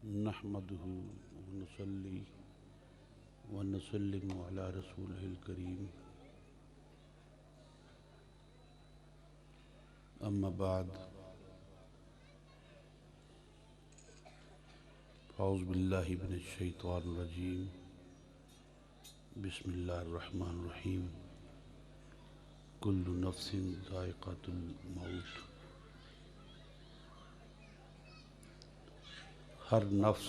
नहमदुहु व नुसल्ली व नुसल्लिमु अला रसूलिहिल करीम। अम्मा बाद फ़ौज़ु बिल्लाहि मिनश शैतानिर रजीम। बिस्मिल्लाहिर रहमानिर रहीम। कुल्लु नफ्सिन ज़ाइक़तुल मौत। हर नफ्स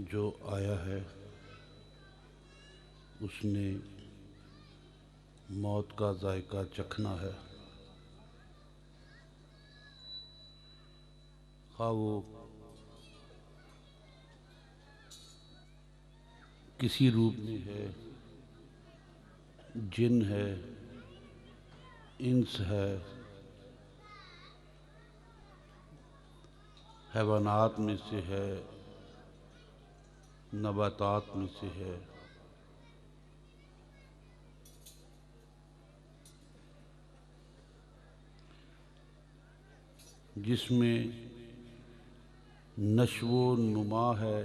जो आया है उसने मौत का जायका चखना है। खा वो किसी रूप में है, जिन है, इंस है, हैवानात में से है, नबातात में से है। जिसमें नशो नुमा है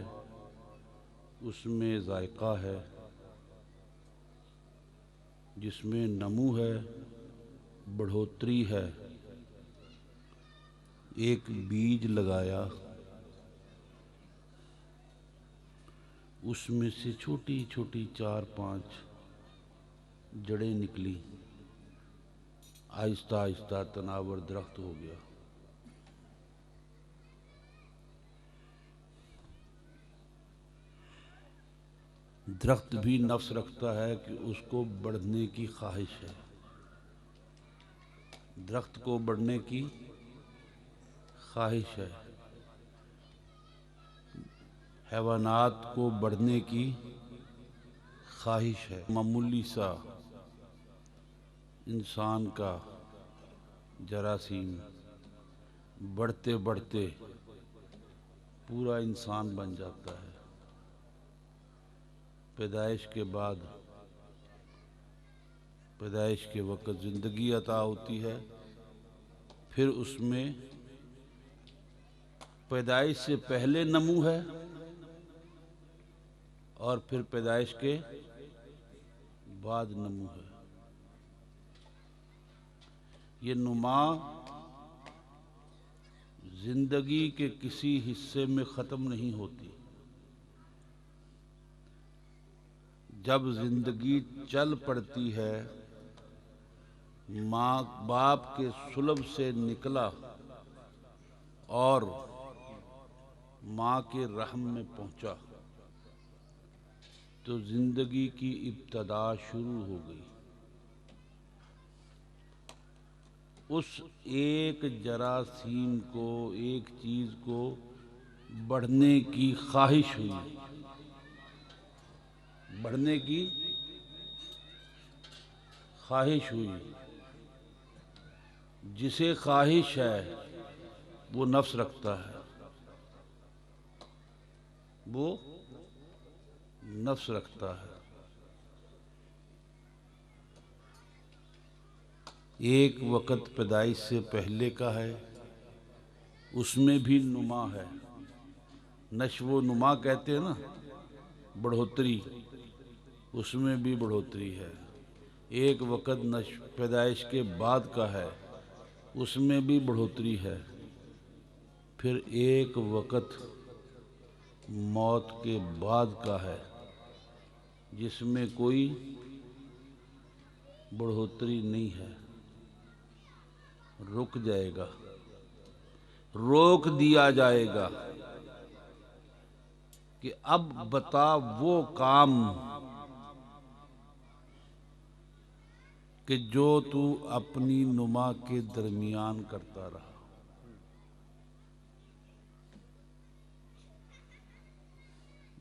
उसमें जायका है, जिसमें नमू है, बढ़ोतरी है। एक बीज लगाया, उसमें से छोटी छोटी 4-5 जड़ें निकली, आहिस्ता आहिस्ता तनावर दरख्त हो गया। दरख्त भी नफ्स रखता है कि उसको बढ़ने की ख्वाहिश है। दरख्त को बढ़ने की ख्वाहिश है, हैवानात को बढ़ने की ख्वाहिश है। मामूली सा इंसान का जरासीम बढ़ते बढ़ते पूरा इंसान बन जाता है। पैदाइश के बाद, पैदाइश के वक़्त ज़िंदगी अता होती है, फिर उसमें पैदाइश से पहले नमू है और फिर पैदाइश के बाद नमू है। ये नुमा जिंदगी के किसी हिस्से में ख़त्म नहीं होती। जब जिंदगी चल पड़ती है, माँ बाप के सुलभ से निकला और माँ के रहम में पहुंचा तो जिंदगी की इब्तदा शुरू हो गई। उस एक जरासीम को, एक चीज को बढ़ने की ख्वाहिश हुई, बढ़ने की ख्वाहिश हुई। जिसे ख्वाहिश है वो नफ्स रखता है, वो नफ्स रखता है। एक वक़्त पैदाइश से पहले का है, उसमें भी नुमा है। नशो नुमा कहते हैं ना, बढ़ोतरी, उसमें भी बढ़ोतरी है। एक वक़्त पैदाइश के बाद का है, उसमें भी बढ़ोतरी है। फिर एक वक़्त मौत के बाद का है, जिसमें कोई बढ़ोतरी नहीं है। रुक जाएगा, रोक दिया जाएगा कि अब बता वो काम कि जो तू अपनी नुमा के दरमियान करता रहा।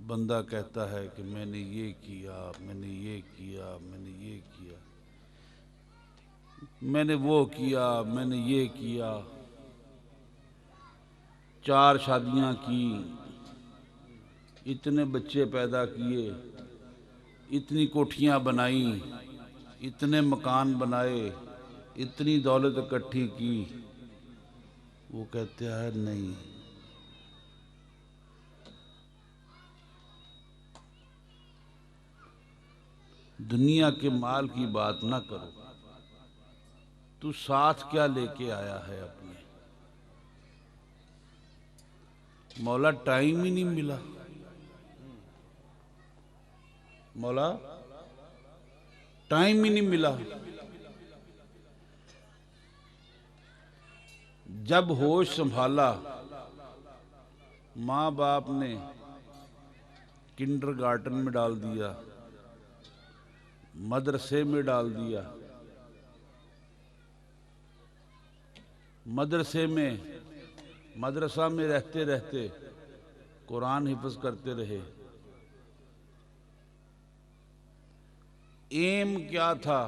बंदा कहता है कि मैंने ये किया, मैंने ये किया, मैंने ये किया, मैंने वो किया, मैंने ये किया, 4 शादियां की, इतने बच्चे पैदा किए, इतनी कोठियां बनाई, इतने मकान बनाए, इतनी दौलत इकट्ठी की। वो कहते हैं नहीं, दुनिया के माल की बात ना करो, तू साथ क्या लेके आया है अपने। मौला टाइम ही नहीं मिला, मौला टाइम ही नहीं मिला। जब होश संभाला माँ बाप ने किंडरगार्टन में डाल दिया, मदरसे में डाल दिया। मदरसा में रहते रहते कुरान हिफ्ज करते रहे। एम क्या था?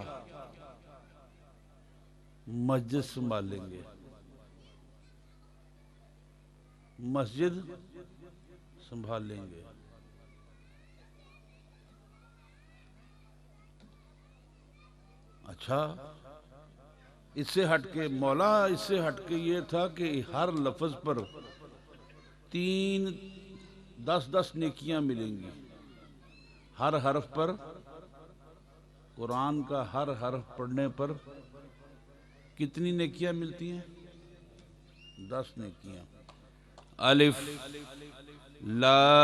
मस्जिद संभालेंगे, मस्जिद संभालेंगे। अच्छा, इससे हटके मौला, इससे हटके ये था कि हर लफ्ज पर 10-10 नेकियां मिलेंगी। हर हर्फ पर, कुरान का हर हर्फ पढ़ने पर कितनी नेकियां मिलती हैं? 10 नेकियां। अलिफ लाम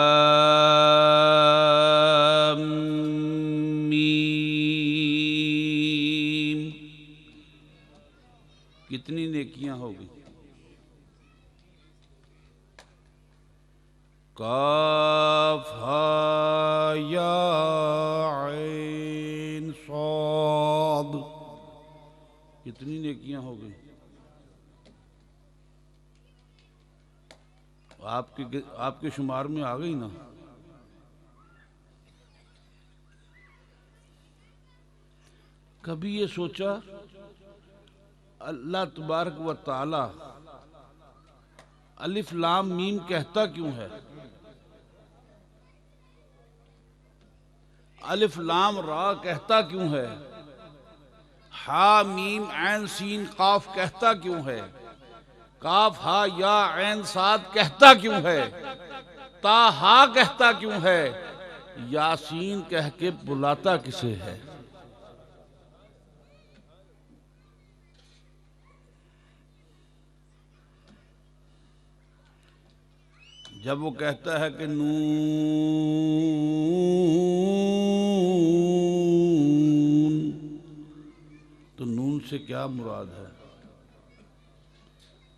मीम, कितनी नेकियां होगी? काफ हा या ऐन साद, कितनी नेकियां होगी? आपके शुमार में आ गई ना। कभी ये सोचा अल्लाह तबारक व ताला अलिफ लाम मीम कहता क्यों है? अलिफ लाम रा कहता क्यों है? हा मीम ऐन सीन काफ कहता क्यों है? काफ हा या ऐन साद कहता क्यों है? ता हा कहता क्यों है? यासीन कह के बुलाता किसे है? जब वो कहता है कि नून, तो नून से क्या मुराद है?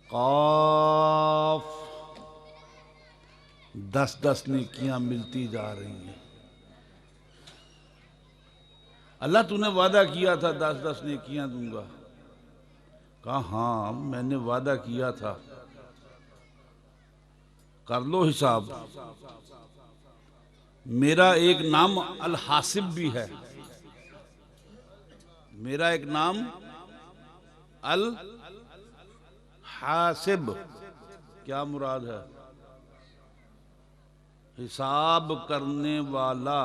काफ, 10-10 नेकियां मिलती जा रही हैं। अल्लाह तूने वादा किया था 10-10 नेकियां दूंगा। कहा हाँ मैंने वादा किया था, कर लो हिसाब। मेरा एक नाम अल हासिब भी है, मेरा एक नाम अल हासिब। क्या मुराद है? हिसाब करने वाला।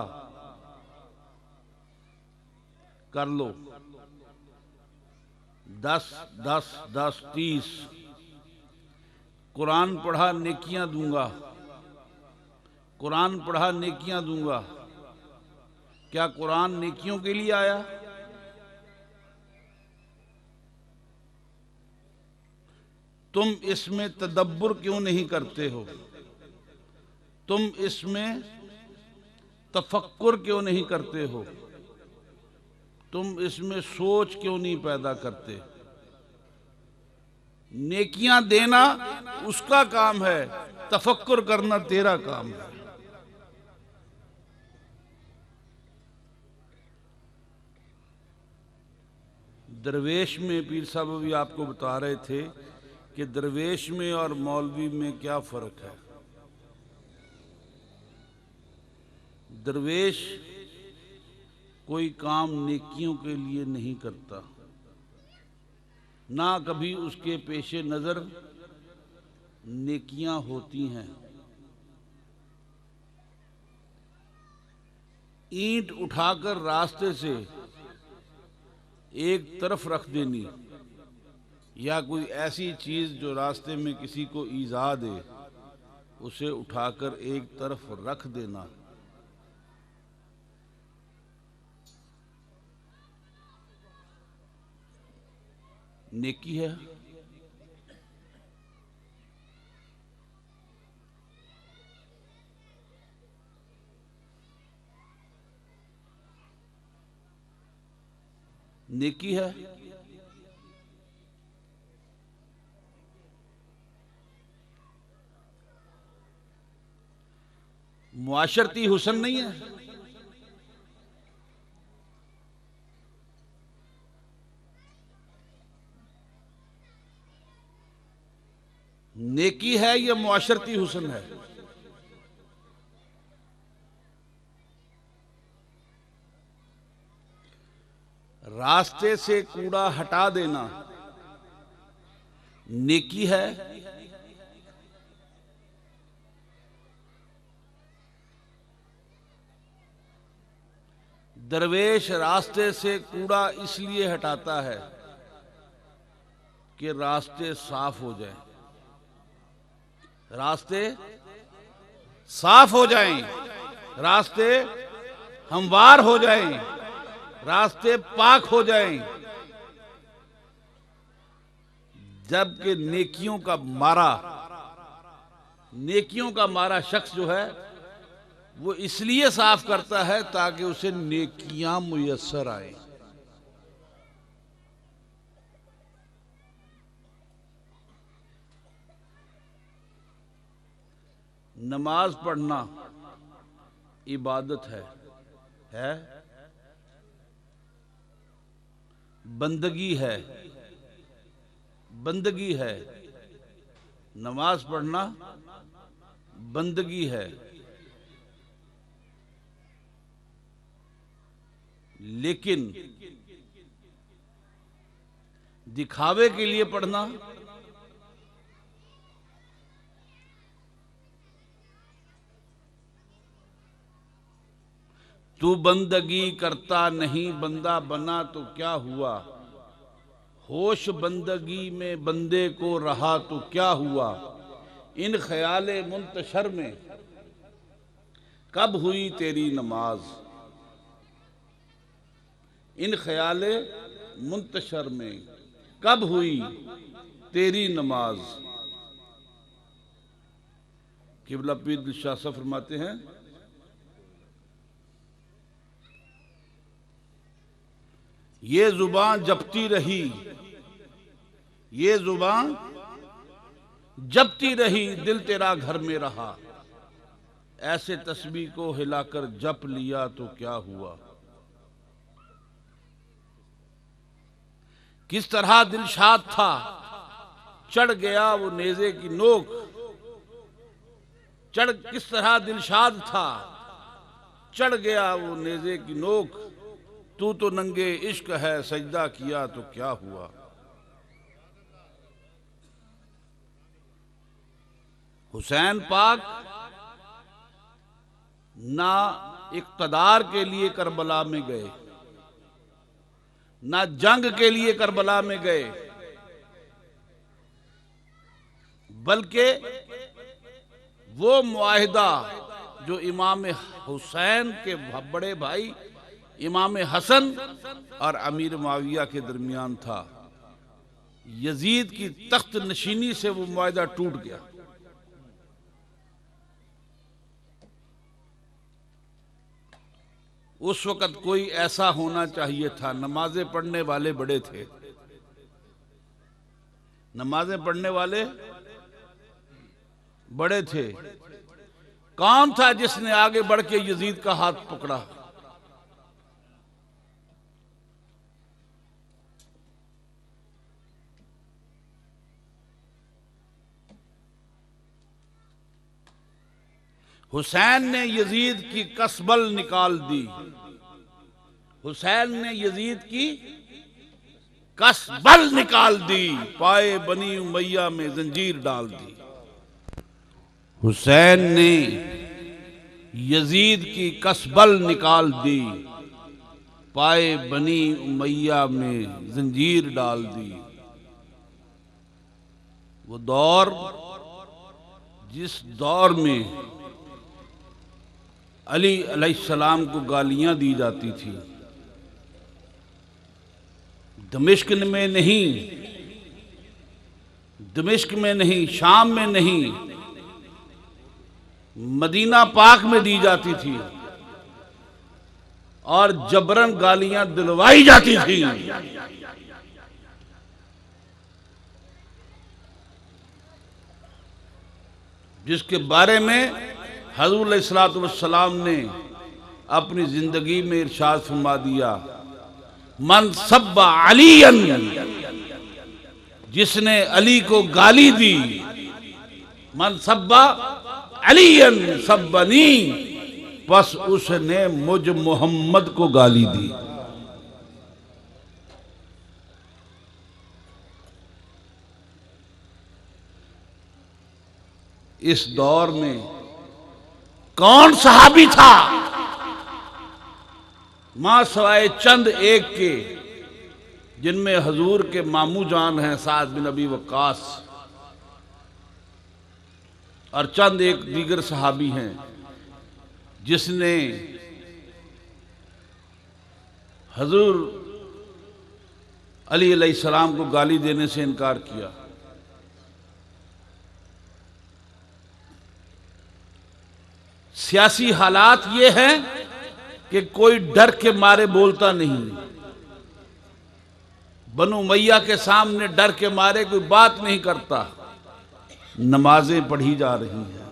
कर लो 10-10-10 30। कुरान पढ़ा नेकियां दूंगा, कुरान पढ़ा नेकियां दूंगा। क्या कुरान नेकियों के लिए आया? तुम इसमें तदब्बुर क्यों नहीं करते हो? तुम इसमें तफक्कुर क्यों नहीं करते हो? तुम इसमें सोच क्यों नहीं पैदा करते? नेकियां देना उसका काम है, तफक्कुर करना तेरा काम है। दरवेश में पीर साहब भी आपको बता रहे थे कि दरवेश में और मौलवी में क्या फर्क है। दरवेश कोई काम नेकियों के लिए नहीं करता, ना कभी उसके पेशे नजर नेकियां होती हैं। ईंट उठाकर रास्ते से एक तरफ रख देनी, या कोई ऐसी चीज जो रास्ते में किसी को ईज़ा दे उसे उठाकर एक तरफ रख देना, नेकी है। नेकी है। मुआशरती हुस्न नहीं है। नेकी है या मुआशरती हुस्न है? रास्ते से कूड़ा हटा देना नेकी है। दरवेश रास्ते से कूड़ा इसलिए हटाता है कि रास्ते साफ हो जाएं। रास्ते साफ हो जाएं, रास्ते हमवार हो जाएं, रास्ते पाक हो जाएं। जबकि नेकियों का मारा शख्स जो है वो इसलिए साफ करता है ताकि उसे नेकियां मुयस्सर आए। नमाज पढ़ना इबादत है, बंदगी है। नमाज पढ़ना बंदगी है, लेकिन दिखावे के लिए पढ़ना तू बंदगी करता नहीं बंदा बना तो क्या हुआ, होश बंदगी में बंदे को रहा तो क्या हुआ। इन ख्याले मुंतशर में कब हुई तेरी नमाज, इन ख्याले मुंतशर में कब हुई तेरी नमाज। किबला पीर दिलशाह साहब फरमाते हैं, ये जुबान जपती रही, ये जुबान जपती रही, दिल तेरा घर में रहा। ऐसे तस्बीह को हिलाकर जप लिया तो क्या हुआ। किस तरह दिलशाद था, चढ़ गया वो नेज़े की नोक। किस तरह दिलशाद था, चढ़ गया वो नेज़े की नोक। तू तो नंगे इश्क है, सजदा किया तो क्या हुआ। हुसैन पाक ना इक़्तिदार के लिए करबला में गए, ना जंग के लिए करबला में गए, बल्कि वो मुआहिदा जो इमाम हुसैन के बड़े भाई इमाम हसन और अमीर मुआविया के दरमियान था, यजीद की तख्त नशीनी से वो मुआहिदा टूट गया। उस वक़्त कोई ऐसा होना चाहिए था। नमाजें पढ़ने वाले बड़े थे, नमाजें पढ़ने वाले बड़े थे। कौन था जिसने आगे बढ़ के यजीद का हाथ पकड़ा। हुसैन ने यजीद की कसबल निकाल दी, हुसैन ने यजीद की कसबल निकाल दी, पाए बनी उमैया में जंजीर डाल दी। हुसैन ने यजीद की कसबल निकाल दी, पाए बनी उमैया में जंजीर डाल दी। वो दौर जिस दौर में अली अलैहिस्सलाम को गालियां दी जाती थी, दमिश्क में नहीं दमिश्क में नहीं, शाम में नहीं, मदीना पाक में दी जाती थी और जबरन गालियां दिलवाई जाती थी। जिसके बारे में हज़रत अलैहिस्सलातु वस्सलाम ने अपनी जिंदगी में इरशाद फरमा दिया, मन सब्बा अलीयन, जिसने अली को गाली दी, मन सब्बा अलीयन सब्बनी, बस उसने मुझ मोहम्मद को गाली दी। इस दौर में कौन सहाबी था मां सवाए चंद एक के, जिनमें हजूर के मामू जान हैं साद बिन अबी वक्कास, और चंद एक दीगर सहाबी हैं जिसने हजूर अली अलैहिस्सलाम को गाली देने से इनकार किया। सियासी हालात ये हैं कि कोई डर के मारे बोलता नहीं। बनु उमय्या के सामने डर के मारे कोई बात नहीं करता। नमाजें पढ़ी जा रही हैं,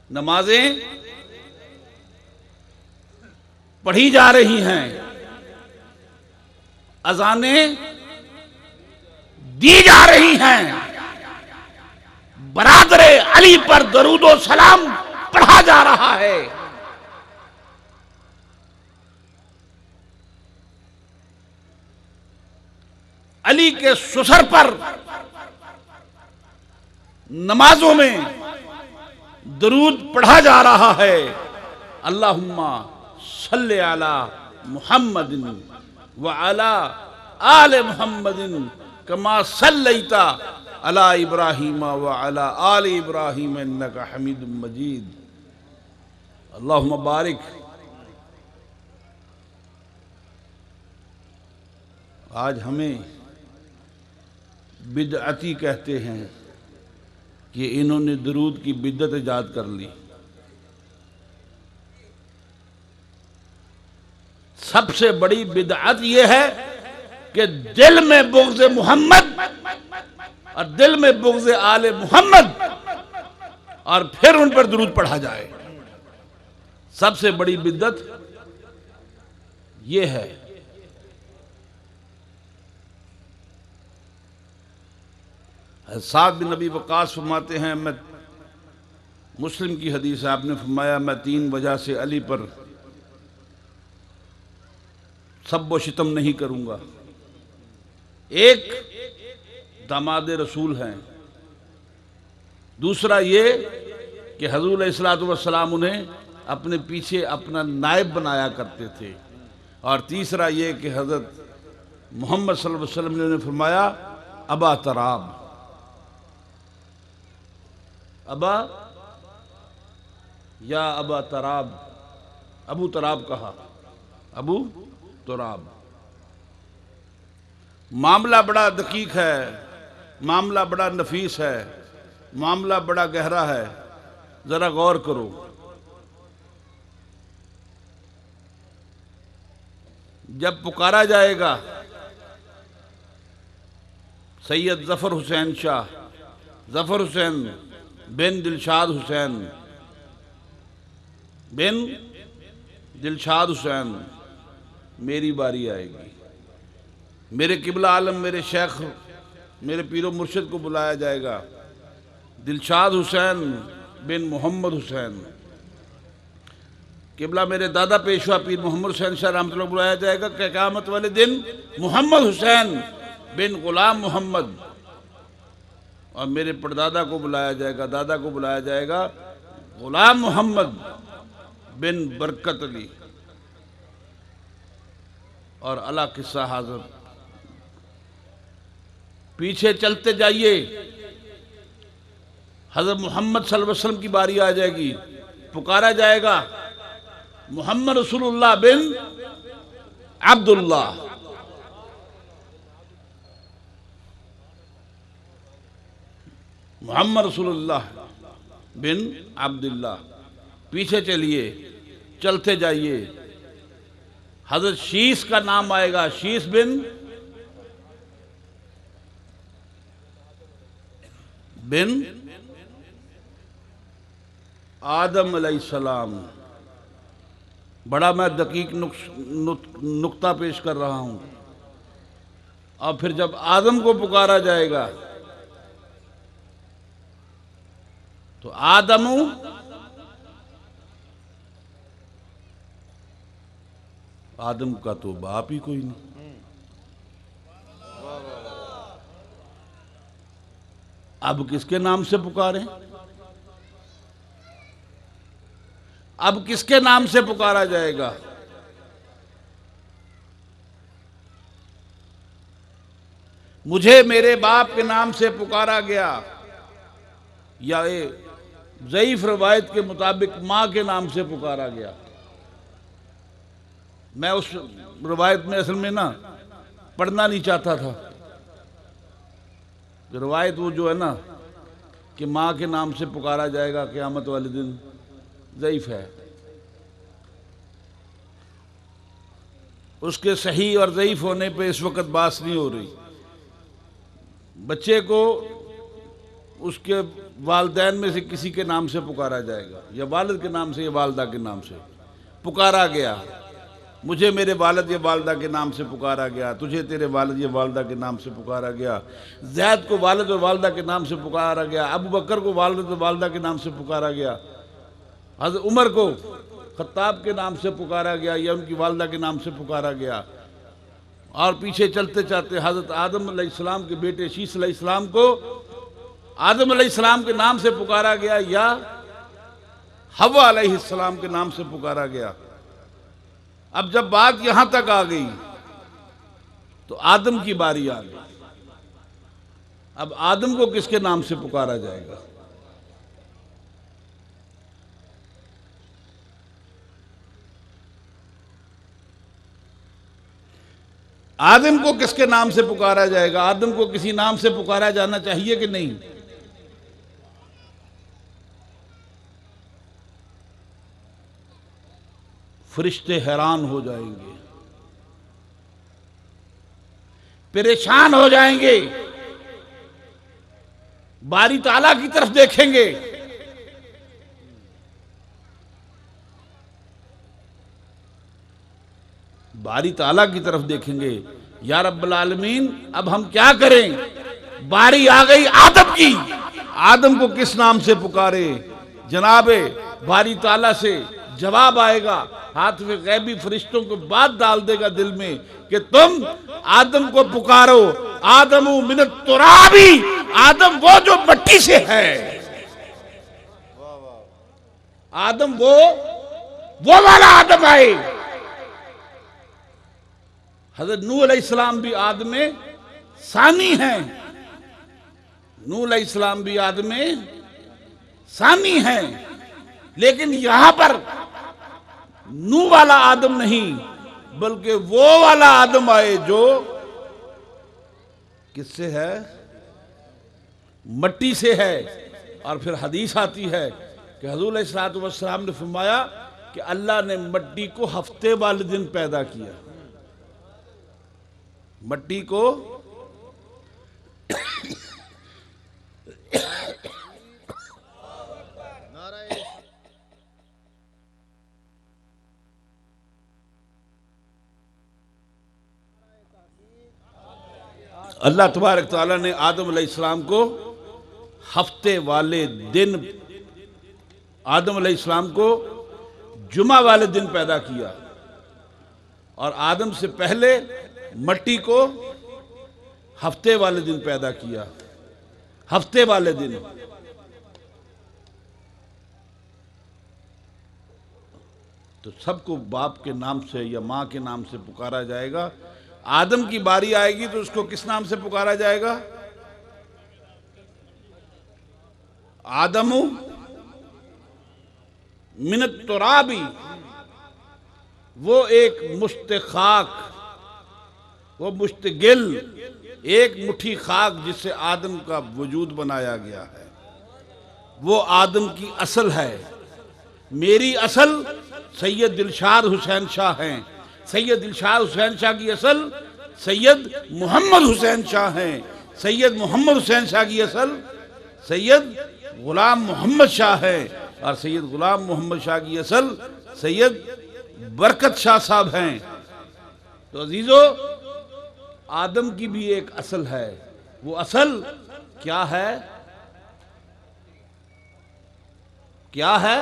नमाजें पढ़ी जा रही हैं, अजानें दी जा रही हैं, बरादरे अली पर दरूदो सलाम पढ़ा जा रहा है। अली के सुसर पर नमाजों में दरूद पढ़ा जा रहा है। अल्लाहुम्मा सल्ले अला मुहम्मदिन व अला आले मुहम्मदिन कमा सल्लैता अला इब्राहीम व अला आले इब्राहीम इन्नका हमीदुम मजीद। अल्लाहुम्मा बारिक। आज हमें बिदअती कहते हैं कि इन्होंने दरूद की बिदअत इजाद कर ली। सबसे बड़ी बिदअत यह है कि दिल में बुग़्ज़ मोहम्मद और दिल में बुग़्ज़ आले मोहम्मद और फिर उन पर दरूद पढ़ा जाए। सबसे बड़ी बिदअत यह है। साद बिन अबी वक्कास फरमाते हैं, मैं मुस्लिम की हदीस है, आपने फरमाया मैं 3 वजह से अली पर सब व शितम नहीं करूंगा। एक, दामाद रसूल हैं। दूसरा ये कि हज़रत अलैहिस्सलातु वस्सलाम उन्हें अपने पीछे अपना नायब बनाया करते थे। और तीसरा ये कि हज़रत मोहम्मद सल्लल्लाहु अलैहि वसल्लम ने उन्हें फरमाया अबा तराब, अबा या अबा तराब, अबू तराब कहा, अबू तराब। मामला बड़ा दकीक है, मामला बड़ा नफीस है, मामला बड़ा गहरा है, जरा गौर करो। जब पुकारा जाएगा सैयद जफर हुसैन शाह, जफर हुसैन बिन दिलशाद हुसैन बिन दिलशाद हुसैन, मेरी बारी आएगी। मेरे किबला आलम, मेरे शेख, मेरे पीरो मुर्शिद को बुलाया जाएगा। दिलशाद हुसैन बिन मोहम्मद हुसैन, किबला मेरे दादा पेशवा पीर मोहम्मद हुसैन शाह रहमतुल्लाह बुलाया जाएगा। कि क़यामत वाले दिन मोहम्मद हुसैन बिन गुलाम मोहम्मद, और मेरे परदादा को बुलाया जाएगा, दादा को बुलाया जाएगा गुलाम मोहम्मद बिन बरकत अली। और अला किस्सा हाज़िर। पीछे चलते जाइए, हज़रत मोहम्मद सल्लल्लाहु अलैहि वसल्लम की बारी आ जाएगी। पुकारा जाएगा मोहम्मद रसूलुल्लाह बिन अब्दुल्लाह। मोहम्मद रसूलुल्लाह बिन अब्दुल्लाह। पीछे चलिए, चलते जाइए, हजरत शीस का नाम आएगा, शीस बिन आदम अलैहिस्सलाम। बड़ा मैं दकीक नुक्ता पेश कर रहा हूं। और फिर जब आदम को पुकारा जाएगा तो आदम का तो बाप ही कोई नहीं। अब किसके नाम से पुकारें? अब किसके नाम से पुकारा जाएगा? मुझे मेरे बाप के नाम से पुकारा गया, या ज़ईफ रवायत के मुताबिक मां के नाम से पुकारा गया। मैं उस रवायत में असल में ना पढ़ना नहीं चाहता था। रवायत वो जो है ना कि मां के नाम से पुकारा जाएगा क़यामत वाले दिन, ज़ईफ है। उसके सही और ज़ईफ होने पे इस वक्त बात नहीं हो रही। बच्चे को उसके वालिदैन में से किसी के नाम से पुकारा जाएगा, या वालिद के नाम से या वालिदा के नाम से पुकारा गया। मुझे मेरे वालिद या वालिदा के नाम से पुकारा गया, तुझे तेरे वालिद या वालिदा के नाम से पुकारा गया। ज़ैद को वालिद और वालिदा के नाम से पुकारा गया, अबू बकर को वालिद और वालिदा के नाम से पुकारा गया, हज़रत उमर को खत्ताब के नाम से पुकारा गया या उनकी वालिदा के नाम से पुकारा गया। और पीछे चलते चलते हज़रत आदम अलैहिस्सलाम के बेटे शीस अलैहिस्सलाम को आदम अलैहिस्सलाम के नाम से पुकारा गया या हव्वा अलैहिस्सलाम के नाम से पुकारा गया। अब जब बात यहां तक आ गई तो आदम की बारी आ गई। अब आदम को किसके नाम से पुकारा जाएगा? आदम को किसके नाम से पुकारा जाएगा? आदम को किसी नाम से पुकारा जाना चाहिए कि नहीं? फरिश्ते हैरान हो जाएंगे, परेशान हो जाएंगे, बारी ताला की तरफ देखेंगे। बारी ताला की तरफ देखेंगे, या रब्बुल आलमीन अब हम क्या करें? बारी आ गई आदम की, आदम को किस नाम से पुकारे? जनाबे बारी ताला से जवाब आएगा, हाथ में गैबी फरिश्तों को बात डाल देगा दिल में कि तुम आदम को पुकारो। आदमु मिनत तुराबी, आदम वो जो मिट्टी से है, आदम वो वाला आदम आए। हज़रत नूह अलैहिस्सलाम भी आदम में सानी हैं, नूह अलैहिस्सलाम भी आदम में सानी हैं, लेकिन यहां पर नूह वाला आदम नहीं बल्कि वो वाला आदम आए जो किससे है? मट्टी से है। और फिर हदीस आती है कि हुज़ूर अलैहिस्सलातु वस्सलाम ने फरमाया कि अल्लाह ने मट्टी को हफ्ते वाले दिन पैदा किया। मट्टी को अल्लाह तबारक तआला ने आदम अलैहिस्सलाम को हफ्ते वाले दिन, आदम अलैहिस्सलाम को जुमा वाले दिन पैदा किया। और आदम से पहले मट्टी को हफ्ते वाले दिन पैदा किया, हफ्ते वाले दिन। तो सबको बाप के नाम से या मां के नाम से पुकारा जाएगा। आदम की बारी आएगी तो उसको किस नाम से पुकारा जाएगा? आदमु मिनत तुराबी, वो एक मुश्त खाक, वो मुश्तगिल, एक मुट्ठी खाक जिससे आदम का वजूद बनाया गया है। वो आदम की असल है। मेरी असल सैयद दिलशाद हुसैन शाह हैं। सैयद दिलशाद हुसैन शाह की असल सैयद मोहम्मद हुसैन शाह हैं। सैयद मोहम्मद हुसैन शाह की असल सैयद गुलाम मोहम्मद शाह है। और सैयद गुलाम मोहम्मद शाह की असल सैयद बरकत शाह साहब हैं। तो अजीजों, आदम की भी एक असल है। वो असल क्या है? क्या है?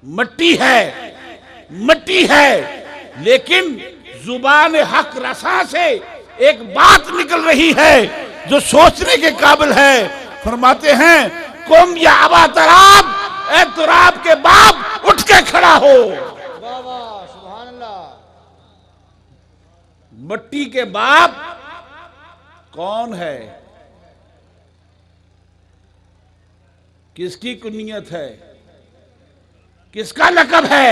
मट्टी है। मट्टी है, लेकिन जुबान हक रसा से एक बात निकल रही है जो सोचने के काबिल है। फरमाते हैं, कुम या अबा तराब, ए तुराब के बाप उठ के खड़ा हो। वाह वाह, सुभान अल्लाह। मट्टी के बाप कौन है? किसकी कुनियत है? किसका लकब है?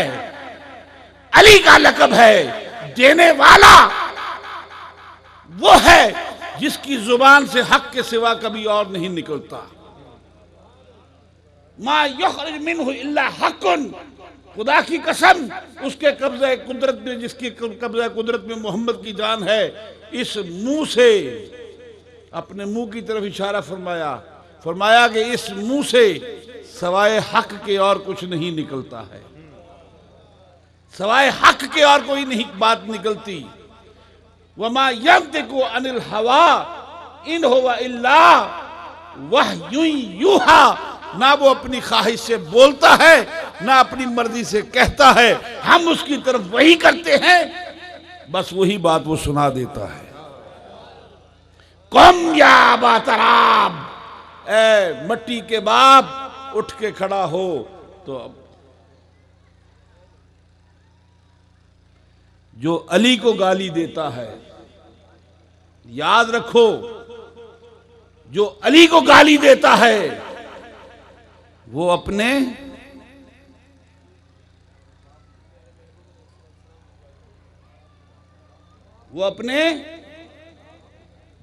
अली का लकब है। देने वाला वो है जिसकी जुबान से हक के सिवा कभी और नहीं निकलता। मा युखरिज मिन्हु इल्ला हक़्क़ुन, खुदा की कसम, उसके कब्ज़े कुदरत में, जिसकी कब्ज़े कुदरत में मोहम्मद की जान है, इस मुंह से, अपने मुंह की तरफ इशारा फरमाया, फरमाया कि इस मुंह से सवाए हक के और कुछ नहीं निकलता है। सवाए हक के और कोई नहीं बात निकलती। वमा यंतिकु अनिल हवा इन हुवा इल्ला वह्युन यूहा, ना वो अपनी ख्वाहिश से बोलता है, ना अपनी मर्जी से कहता है। हम उसकी तरफ वही करते हैं, बस वही बात वो सुना देता है। कम या बातराब, ए मट्टी के बाप उठ के खड़ा हो। तो अब जो अली को गाली देता है, याद रखो, जो अली को गाली देता है वो अपने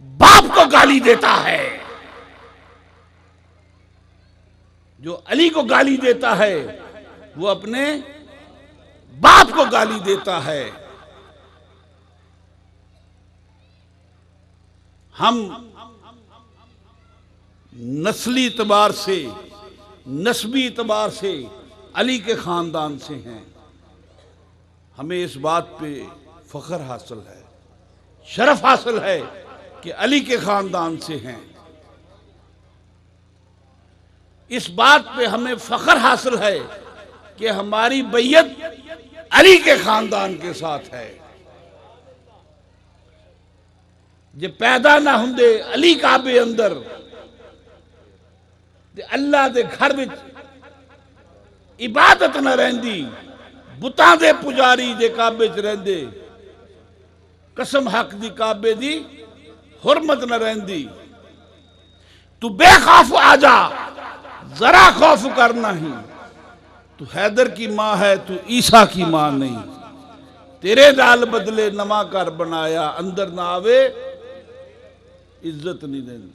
बाप को गाली देता है। जो अली को गाली देता है वो अपने बाप को गाली देता है। हम नस्ली इतबार से, नस्बी इतबार से अली के खानदान से हैं। हमें इस बात पे फख्र हासिल है, शरफ हासिल है कि अली के खानदान से हैं। इस बात पे हमें फख्र हासिल है कि हमारी बैयत अली के खानदान के साथ है। जे पैदा ना हुंदे अली काबे अंदर, ते अल्लाह दे घर विच इबादत न रहिंदी, बुतां दे पुजारी जे काबे च रहिंदे, कसम हक दी काबे दी हुरमत न रहिंदी। तू बेखौफ आ जा, जरा खौफ करना ही। तू हैदर की माँ है, तू ईसा की माँ नहीं। तेरे नाल बदले नवा घर बनाया, अंदर ना आवे इज्जत नहीं देंदी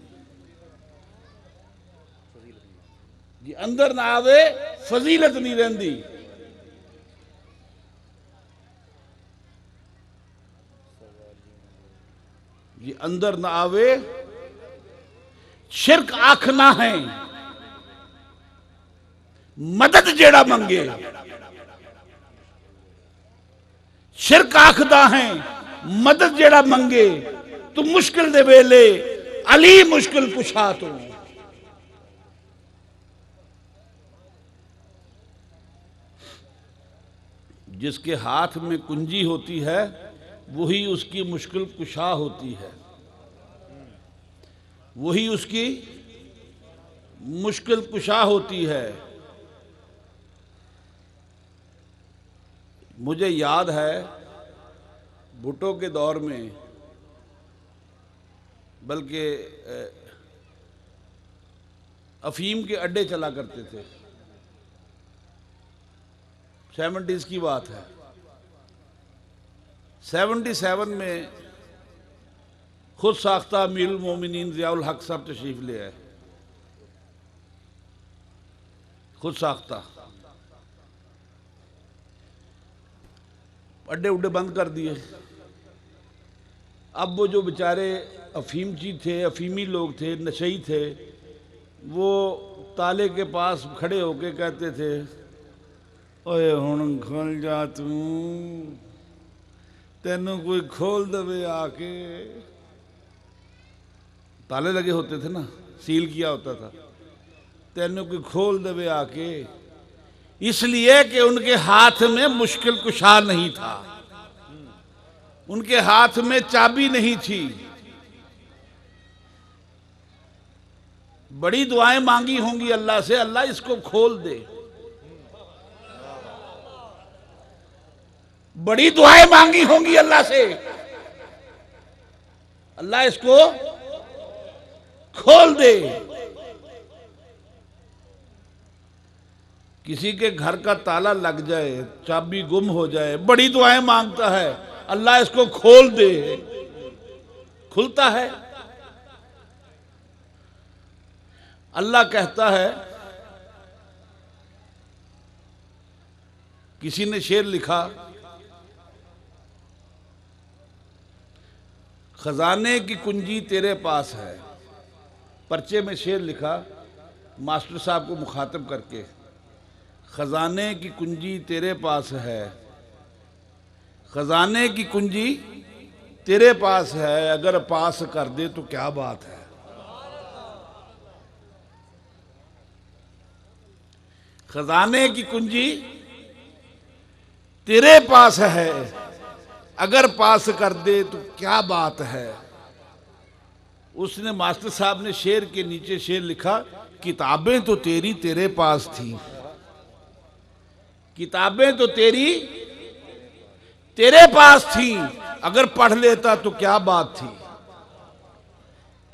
जी, अंदर ना आवे फजीलत नहीं रहंदी। जी, अंदर ना आवे शिरक आखना है। मदद जेड़ा मंगे शिरक आखदा है। मदद जेड़ा मंगे तू मुश्किल दे वेले अली मुश्किल कुशा। तू जिसके हाथ में कुंजी होती है वही उसकी मुश्किल कुशा होती है, वही उसकी मुश्किल कुशा होती है। मुझे याद है भुट्टो के दौर में, बल्कि अफीम के अड्डे चला करते थे। 70s की बात है। 77 में खुद साख्ता अमीरुल मोमिनीन ज़ियाउल हक साहब तशरीफ ले आए। खुद साख्ता। अड्डे उड्डे बंद कर दिए। अब वो जो बेचारे अफीमची थे, अफीमी लोग थे, नशई थे, वो ताले के पास खड़े होके कहते थे, ओए हुण खुल जा तू, तेनू कोई खोल दवे आके। ताले लगे होते थे ना, सील किया होता था, तेनू कोई खोल दवे आके। इसलिए कि उनके हाथ में मुश्किल कुशा नहीं था, उनके हाथ में चाबी नहीं थी। बड़ी दुआएं मांगी होंगी अल्लाह से, अल्लाह इसको खोल दे। बड़ी दुआएं मांगी होंगी अल्लाह से, अल्लाह इसको खोल दे। किसी के घर का ताला लग जाए, चाबी गुम हो जाए, बड़ी दुआएं मांगता है, अल्लाह इसको खोल दे। खुलता है। अल्लाह कहता है, किसी ने शेर लिखा, खजाने की कुंजी तेरे पास है। पर्चे में शेर लिखा मास्टर साहब को मुखातब करके, खजाने की कुंजी तेरे पास है, खजाने की कुंजी तेरे पास है, अगर पास कर दे तो क्या बात है। खजाने की कुंजी तेरे पास है, अगर पास कर दे तो क्या बात है। उसने, मास्टर साहब ने शेर के नीचे शेर लिखा, किताबें तो तेरी तेरे पास थी, किताबें तो तेरी तेरे पास थी, अगर पढ़ लेता तो क्या बात थी।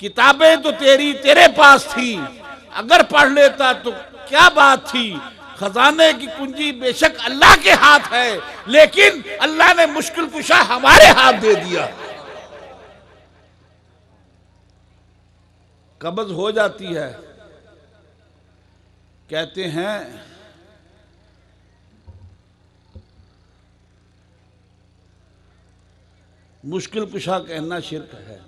किताबें तो तेरी तेरे पास थी, अगर पढ़ लेता तो क्या बात थी। खजाने की कुंजी बेशक अल्लाह के हाथ है, लेकिन अल्लाह ने मुश्किल कुशा हमारे हाथ दे दिया। कब्ज हो जाती है, कहते हैं मुश्किल कुशा कहना शिर्क है।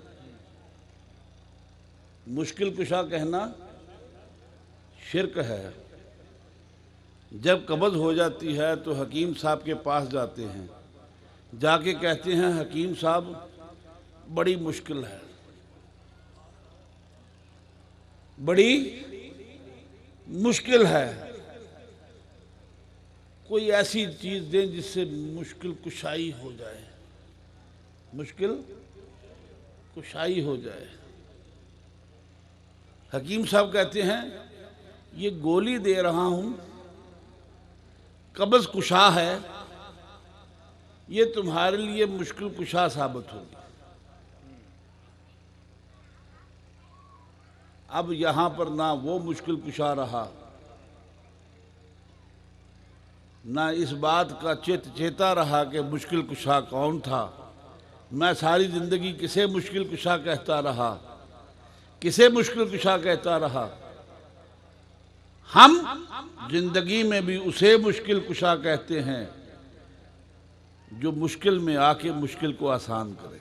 मुश्किल कुशा कहना शिर्क है। जब कब्ज हो जाती है तो हकीम साहब के पास जाते हैं, जाके कहते हैं, हकीम साहब बड़ी मुश्किल है, बड़ी मुश्किल है, कोई ऐसी चीज दें जिससे मुश्किल कुशाई हो जाए, मुश्किल कुशाई हो जाए। हकीम साहब कहते हैं, ये गोली दे रहा हूं, कब्ज कुशा है, ये तुम्हारे लिए मुश्किल कुशा साबित होगी। अब यहां पर ना वो मुश्किल कुशा रहा, ना इस बात का चेता रहा कि मुश्किल कुशा कौन था। मैं सारी जिंदगी किसे मुश्किल कुशा कहता रहा, किसे मुश्किल कुशा कहता रहा। हम जिंदगी में भी उसे मुश्किल कुशा कहते हैं जो मुश्किल में आके मुश्किल को आसान करे।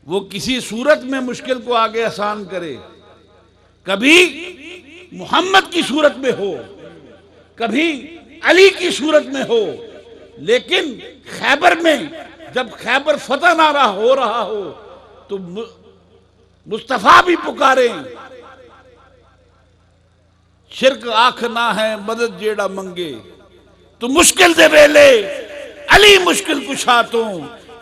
वो किसी सूरत में मुश्किल को आगे आसान करे, कभी मोहम्मद की सूरत में हो, कभी अली की सूरत में हो, लेकिन खैबर में जब खैबर फतह नारा हो रहा हो तो मुस्तफा भी पुकारे, शिरक आख ना है मदद जेड़ा मंगे, तो मुश्किल दे वेले अली मुश्किल कुशा तू,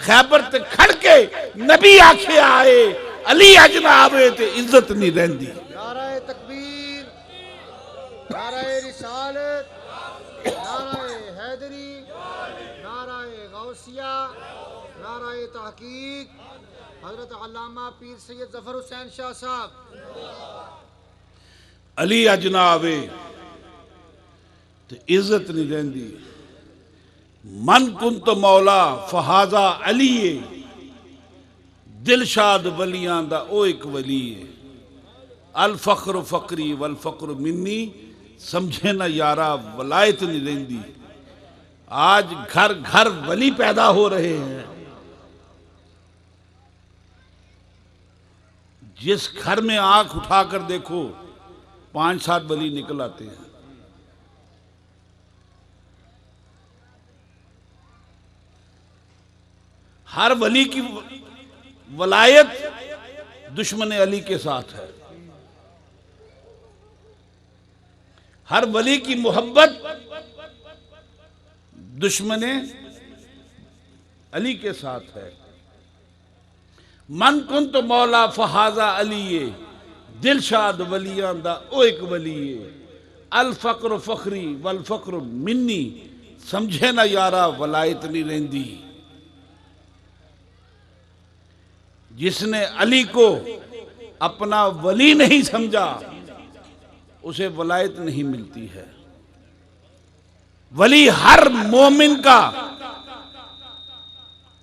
खैबर ते खड़ के नबी आखे आए, अली अज ना आवे ते इज्जत नहीं रहंदी। नाराए तकबीर, नाराए रिसालत, नाराए हैदरी, नाराए गौसिया, नाराए तहकीक, हजरत अल्लामा पीर सैयद जफर हुसैन शाह साहब। अली अज ना आवे तो इज्जत नहीं रहंदी। मन कुंत मौला फहाजा अली, दिलशाद वलियां दा ओ एक वली है। अल फ़ख्र फ़क्री वल फ़क्र मिन्नी, समझे न यारा वलायत नहीं रहंदी। आज घर घर वली पैदा हो रहे हैं। जिस घर में आंख उठाकर देखो 5-7 वली निकल आते हैं। हर वली की वलायत दुश्मन अली के साथ है। हर वली की मोहब्बत दुश्मन अली के साथ है। मन कुन तो मौला फहाजा अलीए, दिलशाद वलियां दा ओ एक वलीए। अल फ़क्र फ़ख्री वल फ़क्र मिन्नी, समझे ना यारा वलायत नहीं रहंदी। जिसने अली को अपना वली नहीं समझा उसे वलायत नहीं मिलती है। वली हर मोमिन का,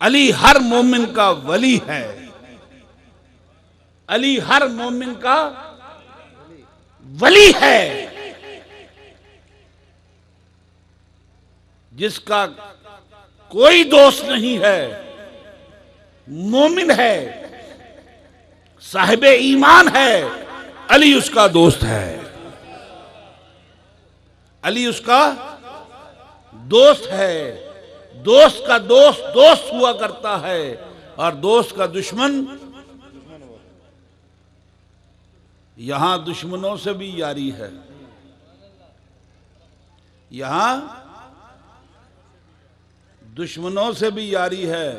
अली हर मोमिन का वली है। अली हर मोमिन का वली है। जिसका कोई दोस्त नहीं है, मोमिन है, साहिबे ईमान है, अली उसका दोस्त है। अली उसका दोस्त है। दोस्त का दोस्त दोस्त हुआ करता है और दोस्त का दुश्मन। यहां दुश्मनों से भी यारी है। यहां दुश्मनों से भी यारी है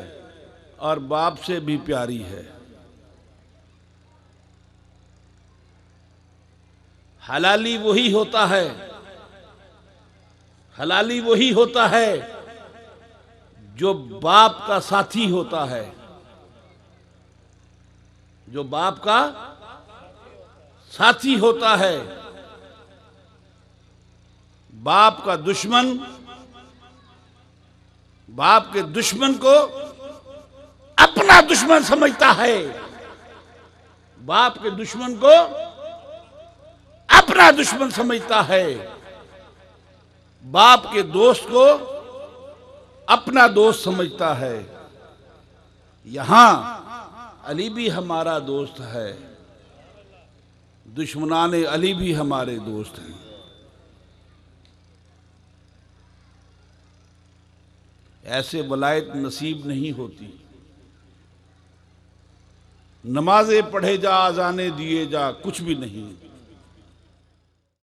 और बाप से भी प्यारी है। हलाली वही होता है, हलाली वही होता है जो बाप का साथी होता है। जो बाप का साथी होता है। बाप का दुश्मन बाप के दुश्मन को अपना दुश्मन समझता है। बाप के दुश्मन को अपना दुश्मन समझता है। बाप के दोस्त को अपना दोस्त समझता है। यहां अली भी हमारा दोस्त है, दुश्मनाने अली भी हमारे दोस्त हैं। ऐसे वलायत नसीब नहीं होती। नमाजें पढ़े जा, अजाने दिए जा, कुछ भी नहीं।